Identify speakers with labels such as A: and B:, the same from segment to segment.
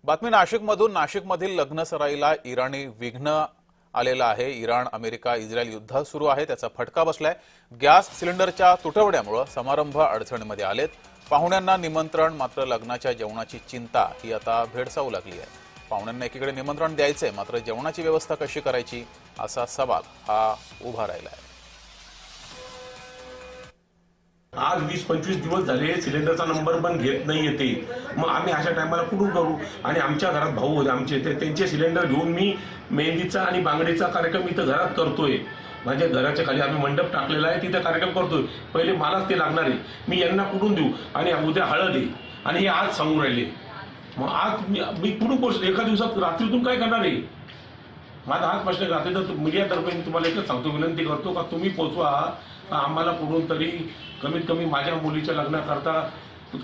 A: बातमी नाशिकमधून. नाशिकमधील लग्न सराईला इराणी विघ्न आलेला आहे. इराण, अमेरिका, इस्रायल युद्ध सुरू आहे, त्याचा फटका बसलाय. गॅस सिलेंडरच्या तुटवड्यामुळे समारंभ अडचणीमध्ये आलेत. पाहुण्यांना निमंत्रण, मात्र लग्नाच्या जेवणाची चिंता ही आता भेडसावू लागली आहे. पाहुण्यांना एकीकडे निमंत्रण द्यायचंय, मात्र जेवणाची व्यवस्था कशी करायची असा सवाल हा उभा राहिला आहे.
B: आज 20-25 दिवस झाले सिलेंडरचा नंबर पण घेत नाही येते. मग आम्ही अशा टायमाला कुठून करू? आणि आमच्या घरात भाऊ होते आमचे, त्यांचे सिलेंडर घेऊन मी मेहंदीचा आणि बांगडीचा कार्यक्रम इथं घरात करतोय. माझ्या घराच्या खाली आम्ही मंडप टाकलेला आहे, तिथं कार्यक्रम करतोय. पहिले मलाच ते लागणार आहे, मी यांना कुठून देऊ? आणि उद्या हळद आहे आणि हे आज सांगून राहिले. मग आज मी कुठून पोहोचलो? एका दिवसात रात्रीतून काय करणार आहे? माझा हाच प्रश्न. रात्रीचा मीडियातर्फे तुम्हाला एकच सांगतो, विनंती करतो का तुम्ही पोचवा आम्हाला कुठून तरी. कमीत कमी माझ्या मुलीच्या लग्नाकरता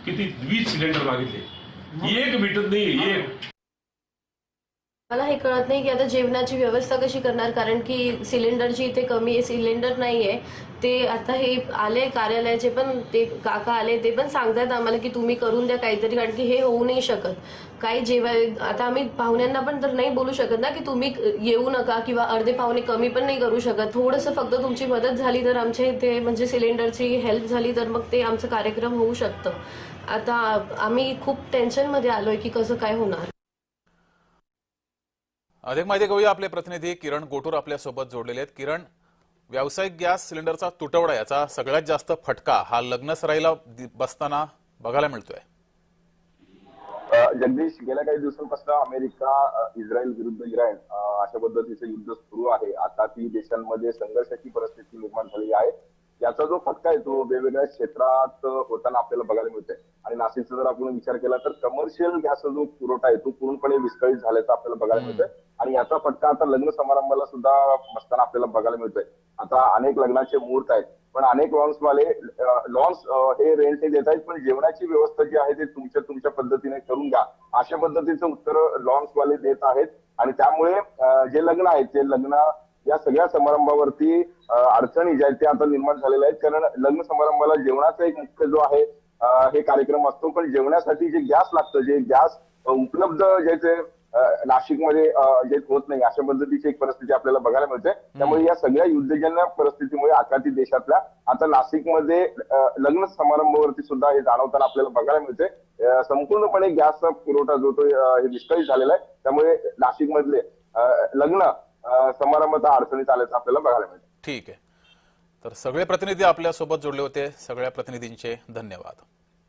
B: किती 20 सिलेंडर मागितले, एक भेटत नाही. एक
C: मला हे कळत नाही की आता जेवणाची व्यवस्था कशी करणार, कारण की सिलेंडरची इथे कमी आहे, सिलेंडर नाहीये. ते आता हे आले कार्यालयाचे पण, ते काका आले, ते पण सांगतात आम्हाला की तुम्ही करून द्या काहीतरी, कारण की हे होऊ नाही शकत. काही आता आम्ही पाहुण्यांना पण तर नाही बोलू शकत ना की तुम्ही येऊ नका, किंवा अर्धे पाहुणे कमी पण नाही करू शकत. थोडंसं फक्त तुमची मदत झाली तर आमच्या इथे, म्हणजे सिलेंडरची हेल्प झाली तर मग ते आमचं कार्यक्रम होऊ शकतं. आता आम्ही खूप टेन्शनमध्ये आलोय की कसं काय होणार.
A: अधिक माहिती घेऊया. आपले प्रतिनिधी किरण गोटूर आपल्यासोबत जोडलेले आहेत. किरण, व्यावसायिक गॅस सिलेंडरचा तुटवडा याचा सगळ्यात जास्त फटका हा लग्न सराईला बसताना बघायला मिळतोय.
D: जगदीश, गेल्या काही दिवसांपासून अमेरिका, इस्रायल विरुद्ध इराण अशा पद्धतीचं युद्ध सुरू आहे. आता ती देशांमध्ये संघर्षाची परिस्थिती निर्माण झाली आहे. याचा जो फटका आहे तो वेगवेगळ्या क्षेत्रात होताना आपल्याला बघायला मिळतोय. आणि नाशिकचा जर आपण विचार केला तर कमर्शियल गॅसचा जो पुरवठा आहे तो पूर्णपणे विस्कळीत झाल्याचा आपल्याला बघायला मिळतोय. आणि याचा फटका आता लग्न समारंभाला सुद्धा बसताना आपल्याला बघायला मिळतोय. आता अनेक लग्नाचे मुहूर्त आहेत, पण अनेक लॉन्सवाले लॉन्स हे रेंटने देत आहेत, पण जेवणाची व्यवस्था जी आहे ते तुमच्या पद्धतीने करून घ्या अशा पद्धतीचं उत्तर लॉन्सवाले देत आहेत. आणि त्यामुळे जे लग्न आहेत ते लग्न या सगळ्या समारंभावरती अडचणी ज्या आहेत त्या आता निर्माण झालेल्या आहेत. कारण लग्न समारंभाला जेवणाचा एक मुख्य जो आहे हे कार्यक्रम असतो, पण जेवणासाठी जे गॅस लागतं, जे गॅस उपलब्ध ज्याचे नाशिकमध्ये जे होत नाही अशा पद्धतीची एक परिस्थिती आपल्याला बघायला मिळते. त्यामुळे या सगळ्या युद्धजन्य परिस्थितीमुळे आखाती देशातल्या आता नाशिकमध्ये लग्न समारंभावरती सुद्धा हे जाणवताना आपल्याला बघायला मिळते. संपूर्णपणे गॅसचा पुरवठा जो तो हे विस्कळीत झालेला आहे. त्यामुळे नाशिकमधले लग्न समारंभात अडचणीत आल्याचं आपल्याला बघायला मिळतं.
A: ठीक आहे. तर सगळे प्रतिनिधी आपल्यासोबत जोडले होते. सगळ्या प्रतिनिधींचे धन्यवाद.